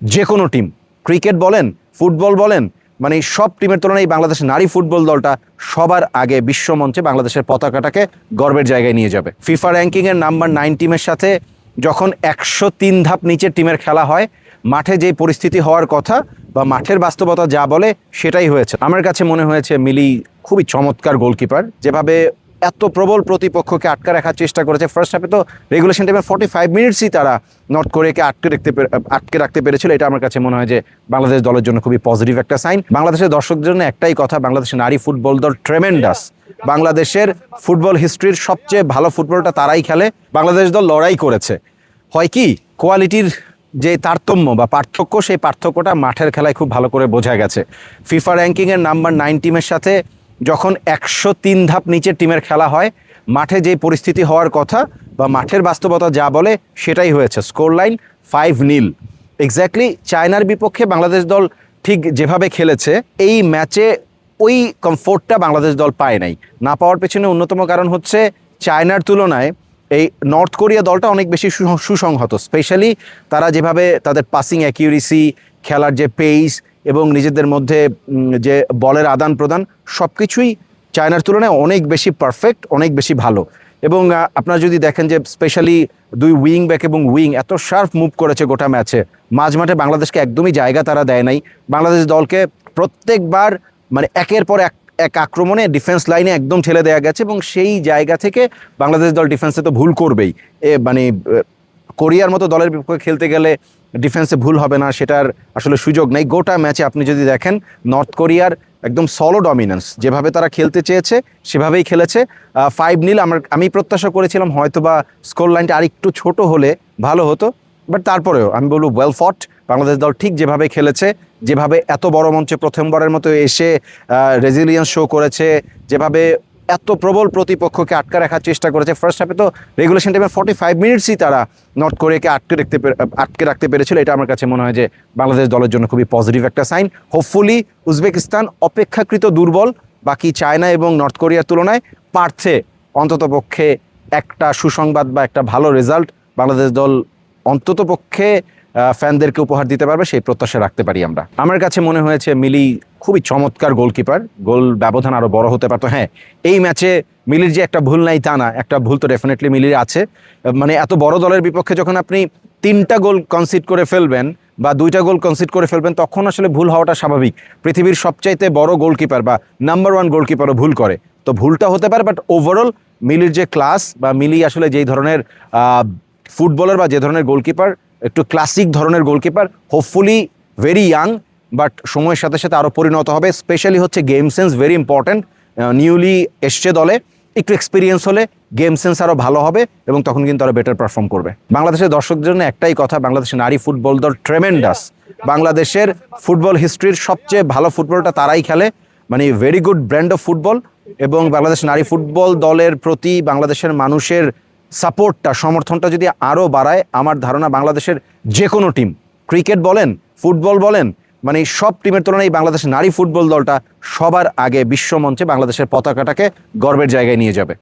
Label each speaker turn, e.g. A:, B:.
A: যে কোনো team, cricket বলেন, ফুটবল বলেন, মানে সব টিমের তুলনায় বাংলাদেশের নারী ফুটবল দলটা সবার আগে বিশ্বমঞ্চে বাংলাদেশের পতাকাটাকে গর্বের জায়গায় নিয়ে যাবে। ফিফা র্যাঙ্কিংয়ের নাম্বার 9 টিমের সাথে যখন 103 ধাপ নিচের টিমের খেলা হয়, মাঠে যেই পরিস্থিতি হওয়ার কথা বা মাঠের বাস্তবতা যা বলে সেটাই হয়েছে। আমার কাছে মনে হয়েছে মিলি খুবই চমৎকার গোলকিপার, যেভাবে এত প্রবল প্রতিপক্ষকে আটকে রাখার চেষ্টা করেছে। ফার্স্ট হাফে তো রেগুলেশন টাইমে 45 মিনিটসই তারা নর্থ কোরিয়াকে আটকে রাখতে পেরেছিল। এটা আমার কাছে মনে হয় যে বাংলাদেশ দলের জন্য খুবই পজিটিভ একটা সাইন। বাংলাদেশের দর্শকদের জন্য একটাই কথা, বাংলাদেশের নারী ফুটবল দল ট্রেমেন্ডাস। বাংলাদেশের ফুটবল হিস্ট্রির সবচেয়ে ভালো ফুটবলটা তারাই খেলে। বাংলাদেশ দল লড়াই করেছে, হয় কি কোয়ালিটির যে তারতম্য বা পার্থক্য, সেই পার্থক্যটা মাঠের খেলায় খুব ভালো করে বোঝা গেছে। ফিফা র্যাঙ্কিংয়ের নাম্বার 9 টিমের সাথে যখন 103 ধাপ নিচের টিমের খেলা হয়, মাঠে যেই পরিস্থিতি হওয়ার কথা বা মাঠের বাস্তবতা যা বলে সেটাই হয়েছে। Score line 5-0। এক্স্যাক্টলি চায়নার বিপক্ষে বাংলাদেশ দল ঠিক যেভাবে খেলেছে, এই ম্যাচে ওই কমফোর্টটা বাংলাদেশ দল পায় নাই। না পাওয়ার পেছনে অন্যতম কারণ হচ্ছে চায়নার তুলনায় এই নর্থ কোরিয়া দলটা অনেক বেশি সুসংহত। স্পেশালি তারা যেভাবে তাদের পাসিং অ্যাকিউরেসি, খেলার যে পেস এবং নিজেদের মধ্যে যে বলের আদান প্রদান, সব কিছুই চায়নার তুলনায় অনেক বেশি পারফেক্ট, অনেক বেশি ভালো। এবং আপনারা যদি দেখেন যে স্পেশালি দুই উইং ব্যাক এবং উইং এত শার্প মুভ করেছে গোটা ম্যাচে, মাঝমাঠে বাংলাদেশকে একদমই জায়গা তারা দেয় নাই। বাংলাদেশ দলকে প্রত্যেকবার মানে একের পর এক আক্রমণে ডিফেন্স লাইনে একদম ঠেলে দেওয়া গেছে, এবং সেই জায়গা থেকে বাংলাদেশ দল ডিফেন্সে তো ভুল করবেই। মানে কোরিয়ার মতো দলের বিপক্ষে খেলতে গেলে ডিফেন্সে ভুল হবে না, সেটার আসলে সুযোগ নেই। গোটা ম্যাচে আপনি যদি দেখেন নর্থ কোরিয়ার একদম সলো ডমিনেন্স, যেভাবে তারা খেলতে চেয়েছে সেভাবেই খেলেছে। 5-0 আমি প্রত্যাশা করেছিলাম হয়তোবা স্কোর লাইনটা আরেকটু ছোট হলে ভালো হতো, বাট তারপরেও আমি বলবো ওয়েল ফট। বাংলাদেশ দল ঠিক যেভাবে খেলেছে, যেভাবে এত বড় মঞ্চে প্রথমবারের মতো এসে রেজিলিয়েন্স শো করেছে, যেভাবে এত প্রবল প্রতিপক্ষকে আটকে রাখার চেষ্টা করেছে। ফার্স্ট হাফে তো রেগুলেশন টাইমে 45 মিনিটসই তারা নর্থ কোরিয়াকে আটকে রাখতে পেরেছিল। এটা আমার কাছে মনে হয় যে বাংলাদেশ দলের জন্য খুবই পজিটিভ একটা সাইন। হোপফুলি উজবেকিস্তান অপেক্ষাকৃত দুর্বল, বাকি চায়না এবং নর্থ কোরিয়ার তুলনায় পার্থে অন্ততপক্ষে একটা সুসংবাদ বা একটা ভালো রেজাল্ট বাংলাদেশ দল অন্ততপক্ষে ফ্যানদেরকে উপহার দিতে পারবে, সেই প্রত্যাশা রাখতে পারি আমরা। আমার কাছে মনে হয়েছে মিলি খুবই চমৎকার গোলকিপার। গোল ব্যবধান আরও বড় হতে পারতো। হ্যাঁ, এই ম্যাচে মিলির যে একটা ভুল নাই তা না, একটা ভুল তো ডেফিনেটলি মিলির আছে। মানে এত বড় দলের বিপক্ষে যখন আপনি 3টা গোল কনসিড করে ফেলবেন বা 2টা গোল কনসিড করে ফেলবেন, তখন আসলে ভুল হওয়াটা স্বাভাবিক। পৃথিবীর সবচাইতে বড় গোলকিপার বা নাম্বার 1 গোলকিপারও ভুল করে, তো ভুলটা হতে পারে। বাট ওভারঅল মিলির যে ক্লাস, বা মিলি আসলে যেই ধরনের ফুটবলার বা যে ধরনের গোলকিপার, একটু ক্লাসিক ধরনের goalkeeper, hopefully very young, but সময়ের সাথে সাথে আরও পরিণত হবে। স্পেশালি হচ্ছে game sense very important. Newly এসছে দলে, একটু এক্সপিরিয়েন্স হলে গেম সেন্স আরও ভালো হবে এবং তখন কিন্তু আরও বেটার পারফর্ম করবে। বাংলাদেশের দর্শকদের জন্য একটাই কথা, বাংলাদেশের নারী ফুটবল দল ট্রেমেন্ডাস। বাংলাদেশের ফুটবল হিস্ট্রির সবচেয়ে ভালো ফুটবলটা তারাই খেলে, মানে very good brand of football. এবং বাংলাদেশ নারী ফুটবল দলের প্রতি বাংলাদেশের মানুষের সাপোর্টটা, সমর্থনটা যদি আরও বাড়ায়, আমার ধারণা বাংলাদেশের যে কোনো টিম, ক্রিকেট বলেন, ফুটবল বলেন, মানে সব টিমের তুলনায় বাংলাদেশের নারী ফুটবল দলটা সবার আগে বিশ্বমঞ্চে বাংলাদেশের পতাকাটাকে গর্বের জায়গায় নিয়ে যাবে।